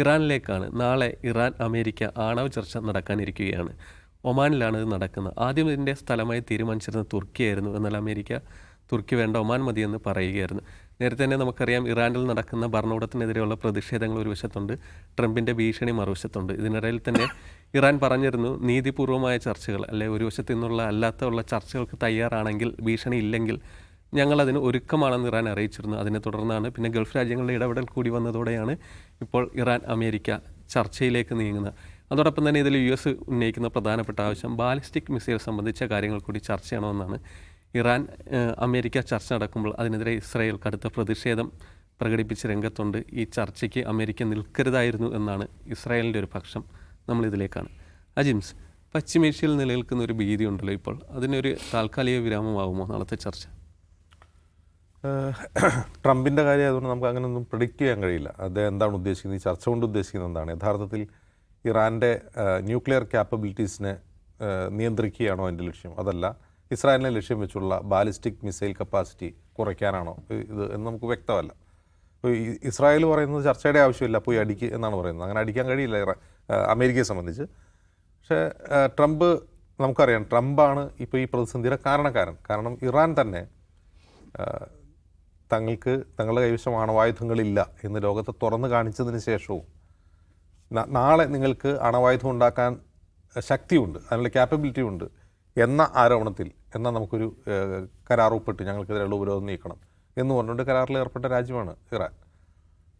ഇറാനിലേക്കാണ്. നാളെ Iran America ആണവ ചർച്ച നടക്കാനിരിക്കുകയാണ്. ഒമാനിലാണ് ഇത് നടക്കുന്നത്. ആദ്യം ഇതിൻ്റെ സ്ഥലമായി തീരുമാനിച്ചിരുന്നത് തുർക്കിയായിരുന്നു. എന്നാൽ അമേരിക്ക തുർക്കി വേണ്ട, ഒമാൻ മതിയെന്ന് പറയുകയായിരുന്നു. നേരത്തെ തന്നെ നമുക്കറിയാം, ഇറാനിൽ നടക്കുന്ന ഭരണകൂടത്തിനെതിരെയുള്ള പ്രതിഷേധങ്ങൾ ഒരു വശത്തുണ്ട്, ട്രംപിൻ്റെ ഭീഷണി മറുവശത്തുണ്ട്. ഇതിനിടയിൽ തന്നെ ഇറാൻ പറഞ്ഞിരുന്നു, നീതിപൂർവമായ ചർച്ചകൾ ഒരു വശത്തു നിന്നുള്ള അല്ലാത്തുള്ള ചർച്ചകൾക്ക് തയ്യാറാണെങ്കിൽ, ഭീഷണി ഇല്ലെങ്കിൽ ഞങ്ങളതിന് ഒരുക്കമാണെന്ന് ഇറാൻ അറിയിച്ചിരുന്നു. അതിനെ തുടർന്നാണ് പിന്നെ ഗൾഫ് രാജ്യങ്ങളുടെ ഇടപെടൽ കൂടി വന്നതോടെയാണ് ഇപ്പോൾ ഇറാൻ അമേരിക്ക ചർച്ചയിലേക്ക് നീങ്ങുന്നത്. അതോടൊപ്പം തന്നെ ഇതിൽ US ഉന്നയിക്കുന്ന പ്രധാനപ്പെട്ട ആവശ്യം ബാലിസ്റ്റിക് മിസൈൽ സംബന്ധിച്ച കാര്യങ്ങൾ കൂടി ചർച്ച ചെയ്യണമെന്നാണ്. ഇറാൻ അമേരിക്ക ചർച്ച നടക്കുമ്പോൾ അതിനെതിരെ ഇസ്രായേൽ കടുത്ത പ്രതിഷേധം പ്രകടിപ്പിച്ച് രംഗത്തുണ്ട്. ഈ ചർച്ചയ്ക്ക് അമേരിക്ക നിൽക്കരുതായിരുന്നു എന്നാണ് ഇസ്രായേലിൻ്റെ ഒരു പക്ഷം. നമ്മളിതിലേക്കാണ്. അജിംസ്, പശ്ചിമേഷ്യയിൽ നിലനിൽക്കുന്ന ഒരു ഭീതി ഉണ്ടല്ലോ ഇപ്പോൾ, അതിനൊരു താൽക്കാലിക വിരാമമാകുമോ നാളത്തെ ചർച്ച? ട്രംപിൻ്റെ കാര്യം ആയതുകൊണ്ട് നമുക്ക് അങ്ങനെയൊന്നും പ്രിഡിക്റ്റ് ചെയ്യാൻ കഴിയില്ല. അദ്ദേഹം എന്താണ് ഉദ്ദേശിക്കുന്നത്, ഈ ചർച്ച കൊണ്ട് ഉദ്ദേശിക്കുന്നത് എന്താണ്? യഥാർത്ഥത്തിൽ ഇറാൻ്റെ ന്യൂക്ലിയർ ക്യാപ്പബിലിറ്റീസിനെ നിയന്ത്രിക്കുകയാണോ അതിൻ്റെ ലക്ഷ്യം? അതല്ല ഇസ്രായേലിനെ ലക്ഷ്യം വെച്ചുള്ള ബാലിസ്റ്റിക് മിസൈൽ കപ്പാസിറ്റി കുറയ്ക്കാനാണോ ഇത് എന്ന് നമുക്ക് വ്യക്തമല്ല. ഇപ്പോൾ ഇസ്രായേൽ പറയുന്നത് ചർച്ചയുടെ ആവശ്യമില്ല, പോയി അടിക്കുക എന്നാണ് പറയുന്നത്. അങ്ങനെ അടിക്കാൻ കഴിയില്ല അമേരിക്കയെ സംബന്ധിച്ച്. പക്ഷേ ട്രംപ്, നമുക്കറിയാം, ട്രംപാണ് ഇപ്പോൾ ഈ പ്രതിസന്ധിയുടെ കാരണക്കാരൻ. കാരണം ഇറാൻ തന്നെ തങ്ങളുടെ കൈവശം അണവായുധങ്ങളില്ല എന്ന് ലോകത്തെ തുറന്നു കാണിച്ചതിന് ശേഷവും നാളെ നിങ്ങൾക്ക് അണവായുധം ഉണ്ടാക്കാൻ ശക്തിയുണ്ട്, അതിനുള്ള ക്യാപ്പബിലിറ്റി ഉണ്ട് എന്ന ആരോപണത്തിൽ എന്നാൽ നമുക്കൊരു കരാർ ഒപ്പിട്ട് ഞങ്ങൾക്കെതിരെയുള്ള ഉപരോധം നീക്കണം എന്ന് പറഞ്ഞുകൊണ്ട് കരാറിൽ ഏർപ്പെട്ട രാജ്യമാണ് ഇറാൻ.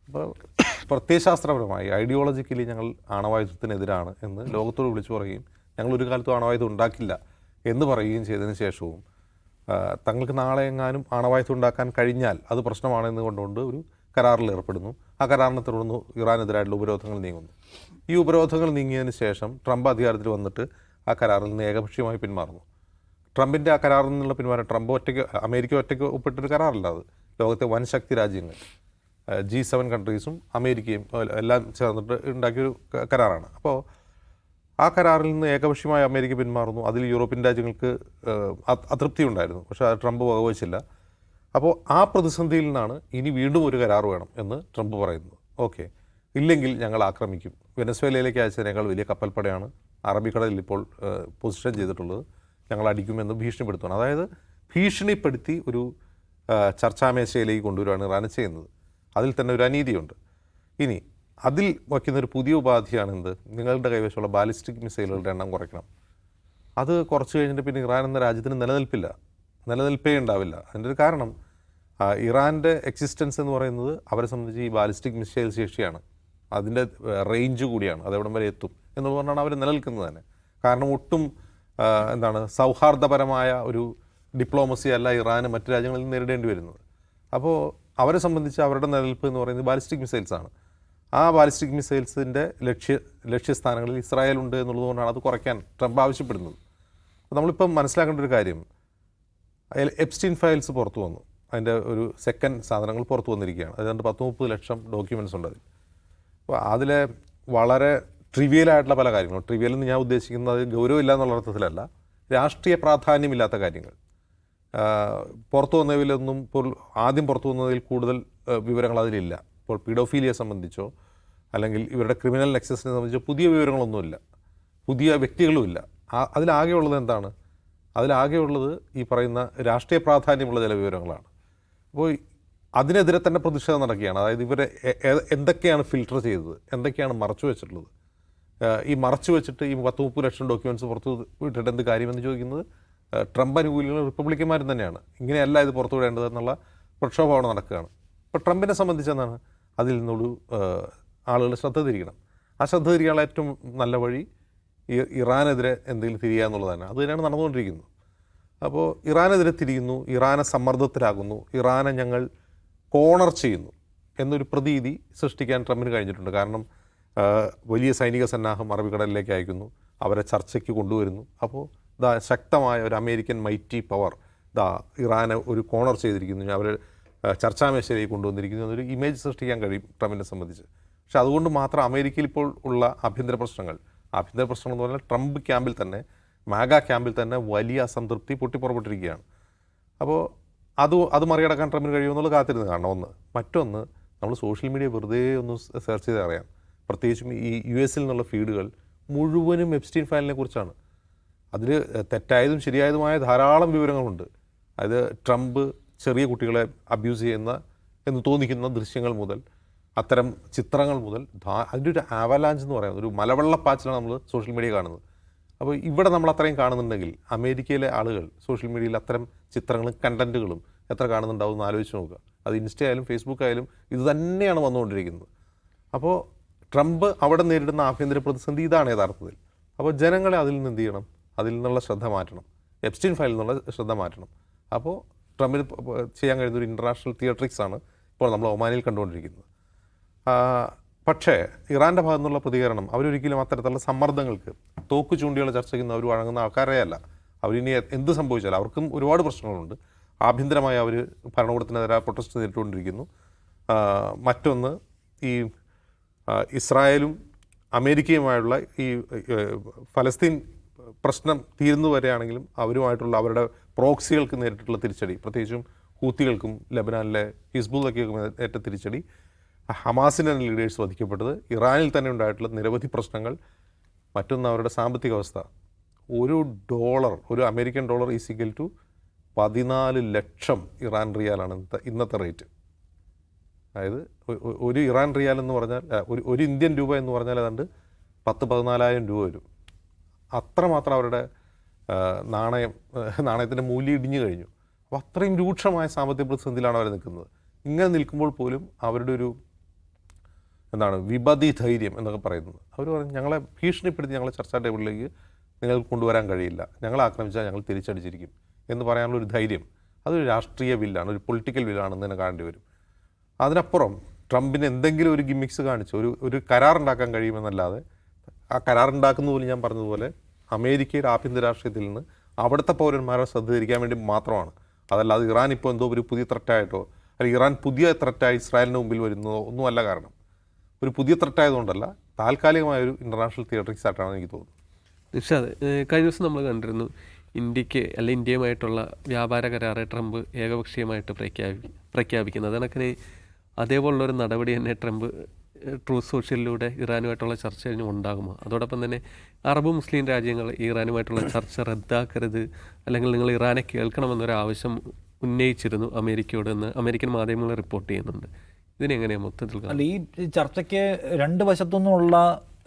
അപ്പോൾ പ്രത്യയശാസ്ത്രപരമായി ഐഡിയോളജിക്കലി ഞങ്ങൾ ആണവായുധത്തിനെതിരാണ് എന്ന് ലോകത്തോട് വിളിച്ചു പറയുകയും ഞങ്ങൾ ഒരു കാലത്തും ആണവായുധം ഉണ്ടാക്കില്ല എന്ന് പറയുകയും ചെയ്തതിന് ശേഷവും തങ്ങൾക്ക് നാളെ എങ്ങാനും ആണവായുധം ഉണ്ടാക്കാൻ കഴിഞ്ഞാൽ അത് പ്രശ്നമാണെന്ന് കൊണ്ടുകൊണ്ട് ഒരു കരാറിൽ ഏർപ്പെടുന്നു. ആ കരാറിനെ തുടർന്ന് ഇറാനെതിരായിട്ടുള്ള ഉപരോധങ്ങൾ നീങ്ങുന്നു. ഈ ഉപരോധങ്ങൾ നീങ്ങിയതിന് ശേഷം ട്രംപ് അധികാരത്തിൽ വന്നിട്ട് ആ കരാറിൽ നിന്ന് ഏകപക്ഷീയമായി പിന്മാറുന്നു. ട്രംപിൻ്റെ ആ കരാറിൽ നിന്നുള്ള പിന്മാറാൻ അമേരിക്ക ഒറ്റയ്ക്ക് ഒപ്പിട്ടൊരു കരാറല്ല അത്. ലോകത്തെ വൻ ശക്തി രാജ്യങ്ങൾ G7 കൺട്രീസും അമേരിക്കയും എല്ലാം ചേർന്നിട്ട് ഉണ്ടാക്കിയൊരു കരാറാണ്. അപ്പോൾ ആ കരാറിൽ നിന്ന് ഏകപക്ഷീയമായി അമേരിക്ക പിന്മാറുന്നു. അതിൽ യൂറോപ്യൻ രാജ്യങ്ങൾക്ക് അതൃപ്തി ഉണ്ടായിരുന്നു, പക്ഷേ അത് ട്രംപ് വകവച്ചില്ല. അപ്പോൾ ആ പ്രതിസന്ധിയിൽ നിന്നാണ് ഇനി വീണ്ടും ഒരു കരാർ വേണം എന്ന് ട്രംപ് പറയുന്നത്. ഓക്കെ, ഇല്ലെങ്കിൽ ഞങ്ങൾ ആക്രമിക്കും. വെനസ്വേലയിലേക്ക് അയച്ചതിനേക്കാൾ വലിയ കപ്പൽപ്പടയാണ് അറബിക്കടലിൽ ഇപ്പോൾ പൊസിഷൻ ചെയ്തിട്ടുള്ളത്, ഞങ്ങൾ അടിക്കുമെന്ന് ഭീഷണിപ്പെടുത്തുകയാണ്. അതായത് ഭീഷണിപ്പെടുത്തി ഒരു ചർച്ചാമേശയിലേക്ക് കൊണ്ടുവരികയാണ് ഇറാൻ ചെയ്യുന്നത്. അതിൽ തന്നെ ഒരു അനീതിയുണ്ട്. ഇനി അതിൽ വയ്ക്കുന്നൊരു പുതിയ ഉപാധിയാണ് എന്ത്? നിങ്ങളുടെ കൈവശമുള്ള ബാലിസ്റ്റിക് മിസൈലുകളുടെ എണ്ണം കുറയ്ക്കണം. അത് കുറച്ച് കഴിഞ്ഞിട്ട് പിന്നെ ഇറാൻ എന്ന രാജ്യത്തിന് നിലനിൽപ്പേ ഉണ്ടാവില്ല. അതിൻ്റെ ഒരു കാരണം ഇറാൻ്റെ എക്സിസ്റ്റൻസ് എന്ന് പറയുന്നത് അവരെ സംബന്ധിച്ച് ഈ ബാലിസ്റ്റിക് മിസൈൽ ശേഷിയാണ്, അതിൻ്റെ റേഞ്ച് കൂടിയാണ്, അതെവിടം വരെ എത്തും എന്നുള്ളതുകൊണ്ടാണ് അവർ നിലനിൽക്കുന്നത് തന്നെ. കാരണം ഒട്ടും സൗഹാർദ്ദപരമായ ഒരു ഡിപ്ലോമസി അല്ല ഇറാന് മറ്റു രാജ്യങ്ങളിൽ നേരിടേണ്ടി വരുന്നത്. അപ്പോൾ അവരെ സംബന്ധിച്ച് അവരുടെ നിലനിൽപ്പ് എന്ന് പറയുന്നത് ബാലിസ്റ്റിക് മിസൈൽസാണ്. ആ ബാലിസ്റ്റിക് മിസൈൽസിൻ്റെ ലക്ഷ്യസ്ഥാനങ്ങളിൽ ഇസ്രായേൽ ഉണ്ട് എന്നുള്ളതുകൊണ്ടാണ് അത് കുറയ്ക്കാൻ ട്രംപ് ആവശ്യപ്പെടുന്നത്. നമ്മളിപ്പം മനസ്സിലാക്കേണ്ട ഒരു കാര്യം, എപ്സ്റ്റീൻ ഫയൽസ് പുറത്തു വന്നു. അതിൻ്റെ ഒരു സെക്കൻഡ് സാധനങ്ങൾ പുറത്തു വന്നിരിക്കുകയാണ്. അതുകൊണ്ട് 10-30 ലക്ഷം ഡോക്യുമെൻറ്റ്സ് ഉണ്ട് അതിൽ. അപ്പോൾ അതിലെ വളരെ ട്രിവിയലായിട്ടുള്ള പല കാര്യങ്ങളും, ട്രിവിയൽ എന്ന് ഞാൻ ഉദ്ദേശിക്കുന്നത് ഗൗരവമില്ല എന്നുള്ള അർത്ഥത്തിലല്ല, രാഷ്ട്രീയ പ്രാധാന്യമില്ലാത്ത കാര്യങ്ങൾ പുറത്തു വന്നതിലൊന്നും ഇപ്പോൾ ആദ്യം പുറത്തു വന്നതിൽ കൂടുതൽ വിവരങ്ങൾ അതിലില്ല. ഇപ്പോൾ പീഡോഫീലിയെ സംബന്ധിച്ചോ അല്ലെങ്കിൽ ഇവരുടെ ക്രിമിനൽ നെക്സസിനെ സംബന്ധിച്ചോ പുതിയ വിവരങ്ങളൊന്നുമില്ല, പുതിയ വ്യക്തികളുമില്ല. അതിലാകെയുള്ളത് എന്താണ്? അതിലാകെയുള്ളത് ഈ പറയുന്ന രാഷ്ട്രീയ പ്രാധാന്യമുള്ള ചില വിവരങ്ങളാണ്. അപ്പോൾ അതിനെതിരെ തന്നെ പ്രതിഷേധം നടക്കുകയാണ്. അതായത് ഇവരെ എന്തൊക്കെയാണ് ഫിൽട്ടർ ചെയ്തത്, എന്തൊക്കെയാണ് മറച്ചു വെച്ചിട്ടുള്ളത്, ഈ മറച്ചു വെച്ചിട്ട് ഈ 10-30 ലക്ഷം ഡോക്യുമെൻറ്റ്സ് പുറത്തു വിട്ടിട്ട് എന്ത് കാര്യമെന്ന് ചോദിക്കുന്നത് ട്രംപ് അനുകൂലികളും റിപ്പബ്ലിക്കന്മാരും തന്നെയാണ്. ഇങ്ങനെയല്ല ഇത് പുറത്തു വിടേണ്ടത് എന്നുള്ള പ്രക്ഷോഭമാണ് നടക്കുകയാണ്. അപ്പോൾ ട്രംപിനെ സംബന്ധിച്ച് എന്താണ്, അതിൽ നിന്നൊരു ആളുകൾ ശ്രദ്ധ തിരിക്കണം. ആ ശ്രദ്ധ തിരിക്കാനുള്ള ഏറ്റവും നല്ല വഴി ഇറാനെതിരെ എന്തെങ്കിലും തിരിയുക എന്നുള്ളതാണ്. അത് തന്നെയാണ് നടന്നുകൊണ്ടിരിക്കുന്നത്. അപ്പോൾ ഇറാനെതിരെ തിരിയുന്നു, ഇറാനെ സമ്മർദ്ദത്തിലാകുന്നു, ഇറാനെ ഞങ്ങൾ കോണർ ചെയ്യുന്നു എന്നൊരു പ്രതീതി സൃഷ്ടിക്കാൻ ട്രംപിന് കഴിഞ്ഞിട്ടുണ്ട്. കാരണം വലിയ സൈനിക സന്നാഹം അറബിക്കടലിലേക്ക് അയക്കുന്നു, അവരെ ചർച്ചയ്ക്ക് കൊണ്ടുവരുന്നു. അപ്പോൾ ശക്തമായ ഒരു അമേരിക്കൻ മൈറ്റി പവർ ഇറാനെ ഒരു കോണർ ചെയ്തിരിക്കുന്നു, അവർ ചർച്ചാമേശയിലേക്ക് കൊണ്ടുവന്നിരിക്കുന്നു എന്നൊരു ഇമേജ് സൃഷ്ടിക്കാൻ കഴിയും ട്രംപിനെ സംബന്ധിച്ച്. പക്ഷെ അതുകൊണ്ട് മാത്രം അമേരിക്കയിൽ ഇപ്പോൾ ഉള്ള ആഭ്യന്തര പ്രശ്നങ്ങൾ എന്ന് പറഞ്ഞാൽ ട്രംപ് ക്യാമ്പിൽ തന്നെ, മാഗ ക്യാമ്പിൽ തന്നെ വലിയ അസംതൃപ്തി പൊട്ടിപ്പുറപ്പെട്ടിരിക്കുകയാണ്. അപ്പോൾ അത് മറികടക്കാൻ ട്രംപിന് കഴിയുമെന്നുള്ളത് കാത്തിരുന്ന് കാണണം. ഒന്ന്. മറ്റൊന്ന്, നമ്മൾ സോഷ്യൽ മീഡിയ വെറുതെ ഒന്ന് സെർച്ച് ചെയ്ത് അറിയാം. പ്രത്യേകിച്ചും ഈ US നിന്നുള്ള ഫീഡുകൾ മുഴുവനും എപ്സ്റ്റീൻ ഫയലിനെ കുറിച്ചാണ്. അതിൽ തെറ്റായതും ശരിയായതുമായ ധാരാളം വിവരങ്ങളുണ്ട്. അതായത് ട്രംപ് ചെറിയ കുട്ടികളെ അബ്യൂസ് ചെയ്യുന്ന എന്ന് തോന്നിക്കുന്ന ദൃശ്യങ്ങൾ മുതൽ അത്തരം ചിത്രങ്ങൾ മുതൽ അതിൻ്റെ ഒരു ആവലാഞ്ച് എന്ന് പറയുന്നത് ഒരു മലവെള്ളപ്പാച്ചിലാണ് നമ്മൾ സോഷ്യൽ മീഡിയ കാണുന്നത്. അപ്പോൾ ഇവിടെ നമ്മൾ അത്രയും കാണുന്നുണ്ടെങ്കിൽ അമേരിക്കയിലെ ആളുകൾ സോഷ്യൽ മീഡിയയിൽ അത്തരം ചിത്രങ്ങളും കണ്ടൻറ്റുകളും എത്ര കാണുന്നുണ്ടാവും എന്ന് ആലോചിച്ച് നോക്കുക. അത് ഇൻസ്റ്റ ആയാലും ഫേസ്ബുക്ക് ആയാലും ഇത് തന്നെയാണ് വന്നുകൊണ്ടിരിക്കുന്നത്. അപ്പോൾ ട്രംപ് അവിടെ നേരിടുന്ന ആഭ്യന്തര പ്രതിസന്ധി ഇതാണ് യഥാർത്ഥത്തിൽ. അപ്പോൾ ജനങ്ങളെ അതിൽ നിന്ന് എന്ത് ചെയ്യണം? അതിൽ നിന്നുള്ള ശ്രദ്ധ മാറ്റണം, എപ്സ്റ്റീൻ ഫയലിൽ നിന്നുള്ള ശ്രദ്ധ മാറ്റണം. അപ്പോൾ ട്രംപിന് ചെയ്യാൻ കഴിയുന്ന ഒരു ഇൻ്റർനാഷണൽ തിയേറ്ററിക്സ് ആണ് ഇപ്പോൾ നമ്മൾ ഒമാനിൽ കണ്ടുകൊണ്ടിരിക്കുന്നത്. പക്ഷേ ഇറാൻ്റെ ഭാഗത്തു നിന്നുള്ള പ്രതികരണം അവരൊരിക്കലും അത്തരത്തിലുള്ള സമ്മർദ്ദങ്ങൾക്ക് തോക്ക് ചൂണ്ടിയുള്ള ചർച്ചയ്ക്ക് അവർ വഴങ്ങുന്ന ആൾക്കാരേ അല്ല. അവരിനി എന്ത് സംഭവിച്ചാലും അവർക്കും ഒരുപാട് പ്രശ്നങ്ങളുണ്ട്. ആഭ്യന്തരമായി അവർ ഭരണകൂടത്തിനെതിരെ പ്രൊട്ടസ്റ്റ് നേരിട്ടുകൊണ്ടിരിക്കുന്നു. മറ്റൊന്ന് ഈ ഇസ്രായേലും അമേരിക്കയുമായുള്ള ഈ ഫലസ്തീൻ പ്രശ്നം തീരുന്നു വരെയാണെങ്കിലും അവരുമായിട്ടുള്ള അവരുടെ പ്രോക്സികൾക്ക് നേരിട്ടുള്ള തിരിച്ചടി, പ്രത്യേകിച്ചും ഹൂത്തികൾക്കും ലബനാനിലെ ഹിസ്ബുള്ളയ്ക്കും ഏറ്റ തിരിച്ചടി, ഹമാസിൻ്റെ ലീഡേഴ്സ് വധിക്കപ്പെട്ടത്, ഇറാനിൽ തന്നെ ഉണ്ടായിട്ടുള്ള നിരവധി പ്രശ്നങ്ങൾ, മറ്റൊന്ന് അവരുടെ സാമ്പത്തിക അവസ്ഥ. ഒരു American dollar is equal to 14 lakh Iran റിയാലാണ് ഇന്നത്തെ റേറ്റ്. അതായത് ഒരു ഇറാൻ റിയാൽ എന്ന് പറഞ്ഞാൽ ഒരു ഇന്ത്യൻ രൂപ എന്ന് പറഞ്ഞാൽ ഏതാണ്ട് 14,000 രൂപ വരും. അത്രമാത്രം അവരുടെ നാണയത്തിൻ്റെ മൂല്യം ഇടിഞ്ഞു കഴിഞ്ഞു. അപ്പോൾ അത്രയും രൂക്ഷമായ സാമ്പത്തിക പ്രതിസന്ധിയിലാണ് അവർ നിൽക്കുന്നത്. ഇങ്ങനെ നിൽക്കുമ്പോൾ പോലും അവരുടെ ഒരു വിപതി ധൈര്യം എന്നൊക്കെ പറയുന്നത്. അവർ പറഞ്ഞു ഞങ്ങളെ ഭീഷണിപ്പെടുത്തി ഞങ്ങളെ ചർച്ചാ ടേബിളിലേക്ക് നിങ്ങൾക്ക് കൊണ്ടുവരാൻ കഴിയില്ല, ഞങ്ങളെ ആക്രമിച്ചാൽ ഞങ്ങൾ തിരിച്ചടിച്ചിരിക്കും എന്ന് പറയാനുള്ള ഒരു ധൈര്യം, അതൊരു രാഷ്ട്രീയ വില്ലാണ്, ഒരു പൊളിറ്റിക്കൽ വില്ലാണെന്ന് തന്നെ കാണേണ്ടി വരും. അതിനപ്പുറം ട്രംപിന് എന്തെങ്കിലും ഒരു ഗിമ്മിക്സ് കാണിച്ച് ഒരു കരാറുണ്ടാക്കാൻ കഴിയുമെന്നല്ലാതെ, ആ കരാറുണ്ടാക്കുന്ന പോലും ഞാൻ പറഞ്ഞതുപോലെ അമേരിക്കയുടെ ആഭ്യന്തര രാഷ്ട്രീയത്തിൽ നിന്ന് അവിടുത്തെ പൗരന്മാരെ ശ്രദ്ധ തിരിക്കാൻ വേണ്ടി മാത്രമാണ്. അതല്ലാതെ ഇറാൻ ഇപ്പോൾ എന്തോ ഒരു പുതിയ ത്രെറ്റായിട്ടോ അല്ലെങ്കിൽ ഇറാൻ പുതിയ ത്രെറ്റായി ഇസ്രായേലിന് മുമ്പിൽ വരുന്നതോ ഒന്നുമല്ല. കാരണം ഒരു പുതിയ ത്രെറ്റായതുകൊണ്ടല്ല, താൽക്കാലികമായൊരു ഇൻ്റർനാഷണൽ തിയേറ്ററിക്സ് ആയിട്ടാണ് എനിക്ക് തോന്നുന്നത്. നിഷാദ്, കഴിഞ്ഞ ദിവസം നമ്മൾ കണ്ടിരുന്നു ഇന്ത്യയുമായിട്ടുള്ള വ്യാപാര കരാറ് ട്രംപ് ഏകപക്ഷീയമായിട്ട് പ്രഖ്യാപിക്കുന്നത്. കണക്കിന് അതേപോലുള്ളൊരു നടപടി തന്നെ ട്രംപ് ട്രൂത്ത് സോഷ്യലിലൂടെ ഇറാനുമായിട്ടുള്ള ചർച്ച കഴിഞ്ഞ് ഉണ്ടാകുമോ? അതോടൊപ്പം തന്നെ അറബ് മുസ്ലിം രാജ്യങ്ങൾ ഇറാനുമായിട്ടുള്ള ചർച്ച റദ്ദാക്കരുത്, അല്ലെങ്കിൽ നിങ്ങൾ ഇറാനെ കേൾക്കണമെന്നൊരു ആവശ്യം ഉന്നയിച്ചിരുന്നു അമേരിക്കയോട് എന്ന് അമേരിക്കൻ മാധ്യമങ്ങൾ റിപ്പോർട്ട് ചെയ്യുന്നുണ്ട്. ഇതിനെങ്ങനെയാണ് മൊത്തത്തിൽ? അല്ല, ഈ ചർച്ചയ്ക്ക് രണ്ട് വശത്തുനിന്നുള്ള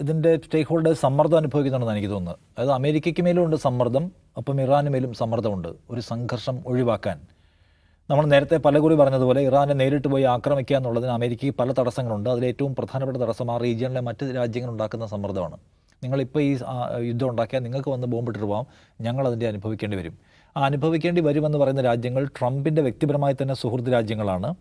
ഇതിൻ്റെ സ്റ്റേക്ക് ഹോൾഡേഴ്സ് സമ്മർദ്ദം അനുഭവിക്കുന്നുണ്ടെന്ന് എനിക്ക് തോന്നുന്നത്. അതായത് അമേരിക്കയ്ക്ക് മേലും ഉണ്ട് സമ്മർദ്ദം, അപ്പം ഇറാന് മേലും സമ്മർദ്ദമുണ്ട് ഒരു സംഘർഷം ഒഴിവാക്കാൻ. നമ്മൾ നേരത്തെ പലകുറി പറഞ്ഞതുപോലെ ഇറാനെ നേരിട്ട് പോയി ആക്രമിക്കുക എന്നുള്ളതിന് അമേരിക്കയ്ക്ക് പല തടസ്സങ്ങളുണ്ട്. അതിലേറ്റവും പ്രധാനപ്പെട്ട തടസ്സം ആ റീജിയനിലെ മറ്റ് രാജ്യങ്ങൾ ഉണ്ടാക്കുന്ന സമ്മർദ്ദമാണ്. നിങ്ങളിപ്പോൾ ഈ യുദ്ധം ഉണ്ടാക്കിയാൽ നിങ്ങൾക്ക് വന്ന് ബോംബിട്ടിട്ട് പോകാം, ഞങ്ങളതിൻ്റെ അനുഭവിക്കേണ്ടി വരും. ആ അനുഭവിക്കേണ്ടി വരുമെന്ന് പറയുന്ന രാജ്യങ്ങൾ ട്രംപിൻ്റെ വ്യക്തിപരമായി തന്നെ സുഹൃത്ത് രാജ്യങ്ങളാണ്,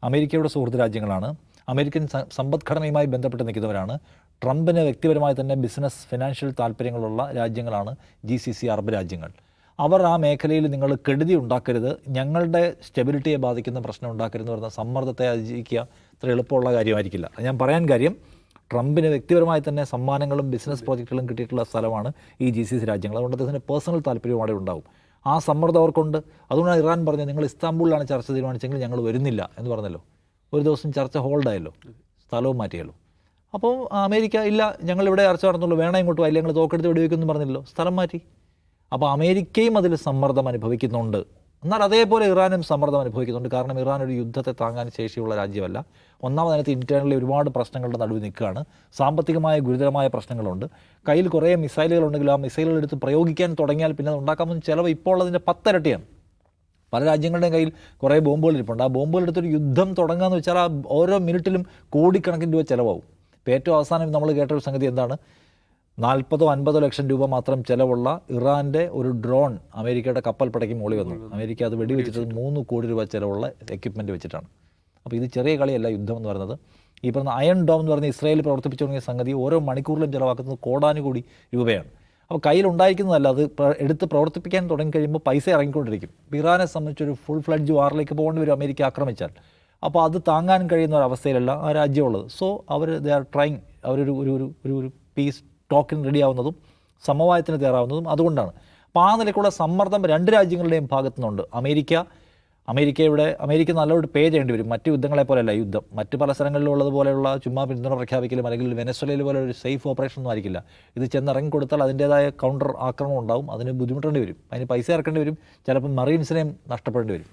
അമേരിക്കയുടെ സുഹൃത്ത് രാജ്യങ്ങളാണ്, അമേരിക്കൻ സമ്പദ്ഘടനയുമായി ബന്ധപ്പെട്ട് നിൽക്കുന്നവരാണ്, ട്രംപിന് വ്യക്തിപരമായി തന്നെ ബിസിനസ് ഫിനാൻഷ്യൽ താല്പര്യങ്ങളുള്ള രാജ്യങ്ങളാണ് GCC അറബ് രാജ്യങ്ങൾ. അവർ ആ മേഖലയിൽ നിങ്ങൾ കെടുതി ഉണ്ടാക്കരുത്, ഞങ്ങളുടെ സ്റ്റെബിലിറ്റിയെ ബാധിക്കുന്ന പ്രശ്നം ഉണ്ടാക്കരുതെന്ന് പറയുന്ന സമ്മർദ്ദത്തെ അതിജീവിക്കുക അത്ര എളുപ്പമുള്ള കാര്യമായിരിക്കില്ല. ഞാൻ പറയാൻ കാര്യം, ട്രംപിന് വ്യക്തിപരമായി തന്നെ സമ്മാനങ്ങളും ബിസിനസ് പ്രോജക്റ്റുകളും കിട്ടിയിട്ടുള്ള സ്ഥലമാണ് ഈ GCC രാജ്യങ്ങൾ. അതുകൊണ്ട് അദ്ദേഹത്തിന് പേഴ്സണൽ താല്പര്യവും അവിടെ ഉണ്ടാവും. ആ സമ്മർദ്ദം അവർക്കുണ്ട്. അതുകൊണ്ടാണ് ഇറാൻ പറഞ്ഞത് നിങ്ങൾ ഇസ്താംബൂളിലാണ് ചർച്ച തീരുമാനിച്ചെങ്കിൽ ഞങ്ങൾ വരുന്നില്ല എന്ന് പറഞ്ഞല്ലോ. ഒരു ദിവസം ചർച്ച ഹോൾഡായല്ലോ, സ്ഥലവും മാറ്റിയല്ലോ. അപ്പോൾ അമേരിക്ക ഇല്ല, ഞങ്ങളിവിടെ ചർച്ച നടന്നുള്ളൂ, വേണം ഇങ്ങോട്ട് അല്ലെങ്കിൽ ഞങ്ങൾ തോക്കെടുത്ത് വെടിവെക്കുമെന്ന് പറഞ്ഞില്ലല്ലോ, സ്ഥലം മാറ്റി. അപ്പോൾ അമേരിക്കയും അതിൽ സമ്മർദ്ദം അനുഭവിക്കുന്നുണ്ട്. എന്നാൽ അതേപോലെ ഇറാനും സമ്മർദ്ദം അനുഭവിക്കുന്നുണ്ട്. കാരണം ഇറാൻ ഒരു യുദ്ധത്തെ താങ്ങാൻ ശേഷിയുള്ള രാജ്യമല്ല. ഒന്നാമതിനകത്ത് ഇന്റേണലി ഒരുപാട് പ്രശ്നങ്ങളുടെ നടുവിൽ നിൽക്കുകയാണ്. സാമ്പത്തികമായ ഗുരുതരമായ പ്രശ്നങ്ങളുണ്ട്. കയ്യിൽ കുറേ മിസൈലുകളുണ്ടെങ്കിൽ ആ മിസൈലുകൾ എടുത്ത് പ്രയോഗിക്കാൻ തുടങ്ങിയാൽ പിന്നെ അത് ഉണ്ടാക്കാമെന്ന് ചിലവ് ഇപ്പോൾ അതിൻ്റെ 10 ഇരട്ടിയാണ്. പല രാജ്യങ്ങളുടെയും കയ്യിൽ കുറേ ബോംബുകൾ ഇരിപ്പുണ്ട്. ആ ബോംബുകൾ എടുത്തൊരു യുദ്ധം തുടങ്ങുകയെന്ന് വെച്ചാൽ ആ ഓരോ മിനിറ്റിലും കോടിക്കണക്കിന് രൂപ ചിലവാകും. ഇപ്പോൾ ഏറ്റവും അവസാനം നമ്മൾ കേട്ടൊരു സംഗതി എന്താണ്? 40-50 ലക്ഷം രൂപ മാത്രം ചിലവുള്ള ഇറാൻ്റെ ഒരു ഡ്രോൺ അമേരിക്കയുടെ കപ്പൽപ്പടയ്ക്ക് മുകളിൽ വന്നു. അമേരിക്ക അത് വെടിവെച്ചിട്ട് 3 കോടി രൂപ ചിലവുള്ള എക്യുപ്മെൻറ്റ് വെച്ചിട്ടാണ്. അപ്പോൾ ഇത് ചെറിയ കളിയല്ല യുദ്ധം എന്ന് പറയുന്നത്. ഈ പറഞ്ഞ അയൺ ഡോം എന്ന് പറഞ്ഞ ഇസ്രായേൽ പ്രവർത്തിപ്പിച്ചു തുടങ്ങിയ സംഗതി ഓരോ മണിക്കൂറിലും ചിലവാക്കുന്നത് കോടാനുകൂടി രൂപയാണ്. അപ്പോൾ കയ്യിലുണ്ടായിരിക്കുന്നതല്ല, അത് എടുത്ത് പ്രവർത്തിപ്പിക്കാൻ തുടങ്ങിക്കഴിയുമ്പോൾ പൈസ ഇറങ്ങിക്കൊണ്ടിരിക്കും. ഇറാനെ സംബന്ധിച്ചൊരു ഫുൾ ഫ്ലഡ്ജ് വാറിലേക്ക് പോകേണ്ടി വരും അമേരിക്ക ആക്രമിച്ചാൽ. അപ്പോൾ അത് താങ്ങാൻ കഴിയുന്ന ഒരു അവസ്ഥയിലല്ല ആ രാജ്യമുള്ളത്. സോ ദേ ആർ ട്രൈങ്, അവരൊരു ഒരു ഒരു പീസ് ടോക്കിന് റെഡിയാവുന്നതും സമവായത്തിന് തയ്യാറാവുന്നതും അതുകൊണ്ടാണ്. അപ്പോൾ ആ നിലയ്ക്കുള്ള സമ്മർദ്ദം രണ്ട് രാജ്യങ്ങളുടെയും ഭാഗത്തു നിന്നുണ്ട്. അമേരിക്ക അമേരിക്ക നല്ലൊരു പേ ചെയ്യേണ്ടി വരും. മറ്റ് യുദ്ധങ്ങളെ പോലെയല്ല യുദ്ധം. മറ്റ് പല സ്ഥലങ്ങളിലുള്ളതുപോലെയുള്ള ചുമ്മാ പിന്തുണ പ്രഖ്യാപിക്കലും അല്ലെങ്കിൽ വെനസ്വേലയിൽ പോലെ ഒരു സേഫ് ഓപ്പറേഷൻ ഒന്നും ആയിരിക്കില്ല. ഇത് ചെന്നിറങ്ങി കൊടുത്താൽ അതിൻ്റേതായ കൗണ്ടർ ആക്രമണം ഉണ്ടാവും. അതിന് ബുദ്ധിമുട്ടേണ്ടി വരും, അതിന് പൈസ ഇറക്കേണ്ടി വരും, ചിലപ്പോൾ മറീൻസിനെയും നഷ്ടപ്പെടേണ്ടി വരും.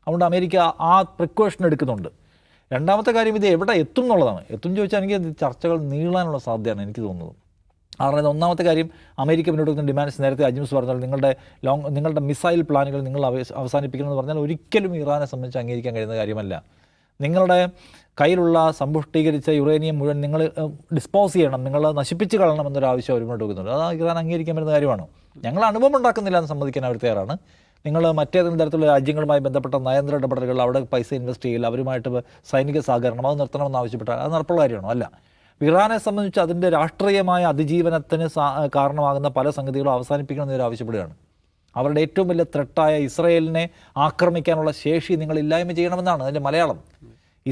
അതുകൊണ്ട് അമേരിക്ക ആ പ്രിക്കോഷൻ എടുക്കുന്നുണ്ട്. രണ്ടാമത്തെ കാര്യം, ഇത് എവിടെ എത്തും എന്നുള്ളതാണ്. എത്തും ചോദിച്ചാൽ എനിക്ക് ചർച്ചകൾ നീളാനുള്ള സാധ്യതയാണ് എനിക്ക് തോന്നുന്നത്. കാരണം ഇത് ഒന്നാമത്തെ കാര്യം, അമേരിക്ക മുന്നോട്ട് വെക്കുന്ന ഡിമാൻഡ്സ് നേരത്തെ അജ്മസ് പറഞ്ഞാൽ നിങ്ങളുടെ മിസൈൽ പ്ലാനുകൾ നിങ്ങൾ അവസാനിപ്പിക്കണമെന്ന് പറഞ്ഞാൽ ഒരിക്കലും ഇറാനെ സംബന്ധിച്ച് അംഗീകരിക്കാൻ കഴിയുന്ന കാര്യമല്ല. നിങ്ങളുടെ കയ്യിലുള്ള സമ്പുഷ്ടീകരിച്ച യുറേനിയം മുഴുവൻ നിങ്ങൾ ഡിസ്പോസ് ചെയ്യണം, നിങ്ങൾ നശിപ്പിച്ച് കളയണം എന്നൊരു ആവശ്യം അവർ മുന്നോട്ട് വെക്കുന്നുണ്ട്. അത് ഇറാൻ അംഗീകരിക്കാൻ പറ്റുന്ന കാര്യമാണോ? ഞങ്ങൾ അനുഭവം ഉണ്ടാക്കുന്നില്ല എന്ന് സമ്മതിക്കാൻ അവർ തയ്യാറാണ്. നിങ്ങൾ മറ്റേതെങ്കിലും തരത്തിലുള്ള രാജ്യങ്ങളുമായി ബന്ധപ്പെട്ട നയതന്ത്ര ഇടപെടലുകൾ, അവിടെ പൈസ ഇൻവെസ്റ്റ് ചെയ്യില്ല, അവരുമായിട്ട് സൈനിക സഹകരണം അത് നിർത്തണമെന്ന് ആവശ്യപ്പെട്ടാൽ അത് നടപ്പുള്ള കാര്യമാണോ? അല്ല. ഇറാനെ സംബന്ധിച്ച് അതിൻ്റെ രാഷ്ട്രീയമായ അതിജീവനത്തിന് കാരണമാകുന്ന പല സംഗതികളും അവസാനിപ്പിക്കണമെന്ന് ഇവർ ആവശ്യപ്പെടുകയാണ്. അവരുടെ ഏറ്റവും വലിയ ത്രെട്ടായ ഇസ്രയേലിനെ ആക്രമിക്കാനുള്ള ശേഷി നിങ്ങൾ ഇല്ലായ്മ ചെയ്യണമെന്നാണ് അതിൻ്റെ മലയാളം.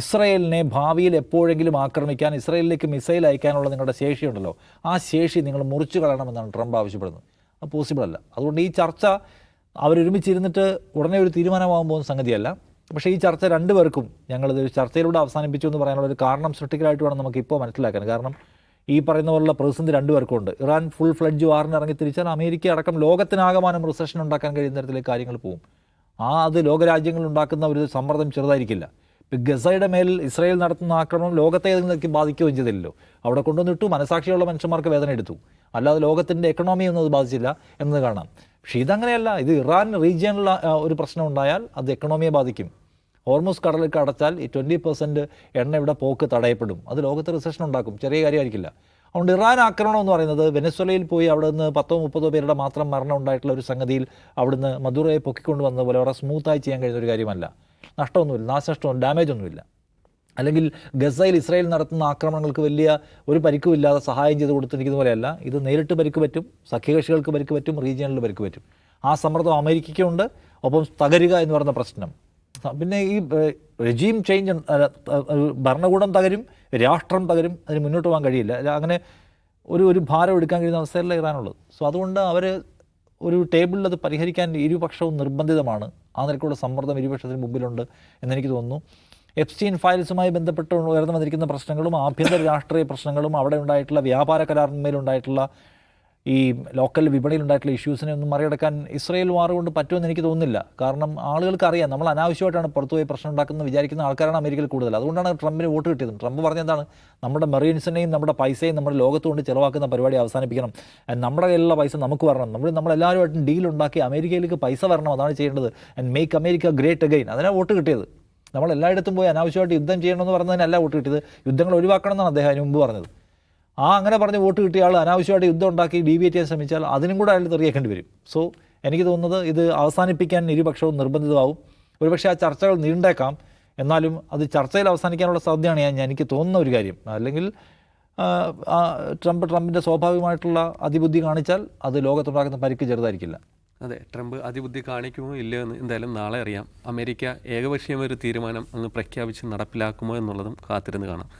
ഇസ്രയേലിനെ ഭാവിയിൽ എപ്പോഴെങ്കിലും ആക്രമിക്കാൻ, ഇസ്രയേലിലേക്ക് മിസൈൽ അയക്കാനുള്ള നിങ്ങളുടെ ശേഷിയുണ്ടല്ലോ, ആ ശേഷി നിങ്ങൾ മുറിച്ചു കളയണമെന്നാണ് ട്രംപ് ആവശ്യപ്പെടുന്നത്. അത് പോസിബിൾ അല്ല. അതുകൊണ്ട് ഈ ചർച്ച അവരൊരുമിച്ചിരുന്നിട്ട് ഉടനെ ഒരു തീരുമാനമാകാൻ പോകുന്ന സംഗതിയല്ല. പക്ഷേ ഈ ചർച്ച രണ്ടുപേർക്കും ഞങ്ങളിത് ചർച്ചയിലൂടെ അവസാനിപ്പിച്ചു എന്ന് പറയാനുള്ള ഒരു കാരണം സൃഷ്ടിക്കലായിട്ട് വേണം നമുക്കിപ്പോൾ മനസ്സിലാക്കാൻ. കാരണം ഈ പറയുന്ന പോലുള്ള പ്രതിസന്ധി രണ്ടുപേർക്കും ഉണ്ട്. ഇറാൻ ഫുൾ ഫ്ലഡ്ജ് വാറിന് ഇറങ്ങി തിരിച്ചാൽ അമേരിക്ക അടക്കം ലോകത്തിനാകമാനം റിസഷൻ ഉണ്ടാക്കാൻ കഴിയുന്ന തരത്തിലേക്ക് കാര്യങ്ങൾ പോകും. അത് ലോകരാജ്യങ്ങൾ ഉണ്ടാക്കുന്ന ഒരു സമ്മർദ്ദം ചെറുതായിരിക്കില്ല. ഇപ്പം ഗസയുടെ മേൽ ഇസ്രായേൽ നടത്തുന്ന ആക്രമണം ലോകത്തെ ഏതെങ്കിലും ബാധിക്കുകയും ചെയ്തില്ലല്ലോ. അവിടെ കൊണ്ടുവന്നിട്ടു, മനസാക്ഷിയുള്ള മനുഷ്യന്മാർക്ക് വേദന എടുത്തു, അല്ലാതെ ലോകത്തിൻ്റെ എക്കണോമിയൊന്നും അത് ബാധിച്ചില്ല എന്നത് കാണാം. പക്ഷേ ഇതങ്ങനെയല്ല. ഇത് ഇറാൻ റീജിയനിൽ ഒരു പ്രശ്നം ഉണ്ടായാൽ അത് എക്കണോമിയെ ബാധിക്കും. ഹോർമുസ് കടലിലേക്ക് അടച്ചാൽ ഈ 20% എണ്ണ ഇവിടെ പോക്ക് തടയപ്പെടും. അത് ലോകത്ത് റിസഷൻ ഉണ്ടാക്കും. ചെറിയ കാര്യമായിരിക്കില്ല. അതുകൊണ്ട് ഇറാൻ ആക്രമണം എന്ന് പറയുന്നത് വെനസ്വേലയിൽ പോയി അവിടെ നിന്ന് 10-30 പേരുടെ മാത്രം മരണം ഉണ്ടായിട്ടുള്ള ഒരു സംഗതിയിൽ അവിടുന്ന് മദുറോയെ പൊക്കിക്കൊണ്ട് വന്ന പോലെ വളരെ സ്മൂത്തായി ചെയ്യാൻ കഴിയുന്ന ഒരു കാര്യമല്ല. നഷ്ടമൊന്നുമില്ല, നാശനഷ്ടവും ഡാമേജ് ഒന്നുമില്ല. അല്ലെങ്കിൽ ഗസയിൽ ഇസ്രായേൽ നടത്തുന്ന ആക്രമണങ്ങൾക്ക് വലിയ ഒരു പരിക്കുമില്ലാതെ സഹായം ചെയ്ത് കൊടുത്തിരിക്കുന്ന പോലെയല്ല. ഇത് നേരിട്ട് പരിക്ക് പറ്റും, സഖ്യകക്ഷികൾക്ക് പരിക്ക് പറ്റും, റീജിയനിൽ പരിക്ക് പറ്റും. ആ സമ്മർദ്ദം അമേരിക്കയ്ക്കുണ്ട്. ഒപ്പം തകരുക എന്ന് പറയുന്ന പ്രശ്നം. പിന്നെ ഈ റെജീം ചേഞ്ച്, ഭരണകൂടം തകരും, രാഷ്ട്രം തകരും, അതിന് മുന്നോട്ട് പോകാൻ കഴിയില്ല. അങ്ങനെ ഒരു ഭാരം എടുക്കാൻ കഴിയുന്ന അവസ്ഥയല്ല ഇറാനുള്ളത്. സോ അതുകൊണ്ട് അവർ ഒരു ടേബിളിൽ അത് പരിഹരിക്കാൻ ഇരുപക്ഷവും നിർബന്ധിതമാണ്. ആ നിലക്കുള്ള സമ്മർദ്ദം ഇരുപക്ഷത്തിന് മുമ്പിലുണ്ട് എന്നെനിക്ക് തോന്നുന്നു. എപ്സ്റ്റീൻ ഫയൽസുമായി ബന്ധപ്പെട്ട് ഉയർന്നു വന്നിരിക്കുന്ന പ്രശ്നങ്ങളും ആഭ്യന്തര രാഷ്ട്രീയ പ്രശ്നങ്ങളും അവിടെ ഉണ്ടായിട്ടുള്ള വ്യാപാര കരാറിന്മേലുണ്ടായിട്ടുള്ള ഈ ലോക്കൽ വിപണിയിലുണ്ടായിട്ടുള്ള ഇഷ്യൂസിനെ ഒന്നും മറികടക്കാൻ ഇസ്രയേൽ വാർ കൊണ്ട് പറ്റുമെന്ന് എനിക്ക് തോന്നുന്നില്ല. കാരണം ആളുകൾക്ക് അറിയാം, നമ്മൾ അനാവശ്യമായിട്ടാണ് പുറത്തുപോയി പ്രശ്നം ഉണ്ടാക്കുന്നത് വിചാരിക്കുന്ന ആൾക്കാരാണ് അമേരിക്കയിൽ കൂടുതൽ. അതുകൊണ്ടാണ് ട്രംപിന് വോട്ട് കിട്ടിയത്. ട്രംപ് പറഞ്ഞെന്താണ്, നമ്മുടെ മെറീൻസിനെയും നമ്മുടെ പൈസയും നമ്മുടെ ലോകത്ത് കൊണ്ട് ചിലവാക്കുന്ന പരിപാടി അവസാനിപ്പിക്കണം, നമ്മുടെ കയ്യിലുള്ള പൈസ നമുക്ക് വരണം, നമ്മളെല്ലാവരുമായിട്ടും ഡീലുണ്ടാക്കി അമേരിക്കയിലേക്ക് പൈസ വരണം, അതാണ് ചെയ്യേണ്ടത്, and make America great again. അതിനാണ് വോട്ട് കിട്ടിയത്. നമ്മൾ എല്ലായിടത്തും പോയി അനാവശ്യമായിട്ട് യുദ്ധം ചെയ്യണമെന്ന് പറഞ്ഞതിനല്ല വോട്ട് കിട്ടിയത്. യുദ്ധങ്ങൾ ഒഴിവാക്കണം എന്നാണ് അദ്ദേഹം അതിന് മുമ്പ് പറഞ്ഞത്. അങ്ങനെ പറഞ്ഞ് വോട്ട് കിട്ടിയ ആൾ അനാവശ്യമായിട്ട് യുദ്ധം ഉണ്ടാക്കി ഡീവിയേറ്റ് ചെയ്യാൻ ശ്രമിച്ചാൽ അതിനും കൂടെ അയാൾ തെറിയേക്കേണ്ടി വരും. സോ എനിക്ക് തോന്നുന്നത് ഇത് അവസാനിപ്പിക്കാൻ ഇരുപക്ഷവും നിർബന്ധിതമാവും. ഒരുപക്ഷെ ആ ചർച്ചകൾ നീണ്ടേക്കാം, എന്നാലും അത് ചർച്ചയിൽ അവസാനിക്കാനുള്ള സാധ്യതയാണ് എനിക്ക് തോന്നുന്ന ഒരു കാര്യം. അല്ലെങ്കിൽ ട്രംപിൻ്റെ സ്വാഭാവികമായിട്ടുള്ള അതിബുദ്ധി കാണിച്ചാൽ അത് ലോകത്തുണ്ടാക്കുന്ന പരിക്ക് ചെറുതായിരിക്കില്ല. അതെ, ട്രംപ് അതിബുദ്ധി കാണിക്കുമോ ഇല്ലയോ എന്ന് എന്തായാലും നാളെ അറിയാം. അമേരിക്ക ഏകപക്ഷീയമായ ഒരു തീരുമാനം അങ്ങ് പ്രഖ്യാപിച്ച് നടപ്പിലാക്കുമോ എന്നുള്ളതും കാത്തിരുന്ന് കാണാം.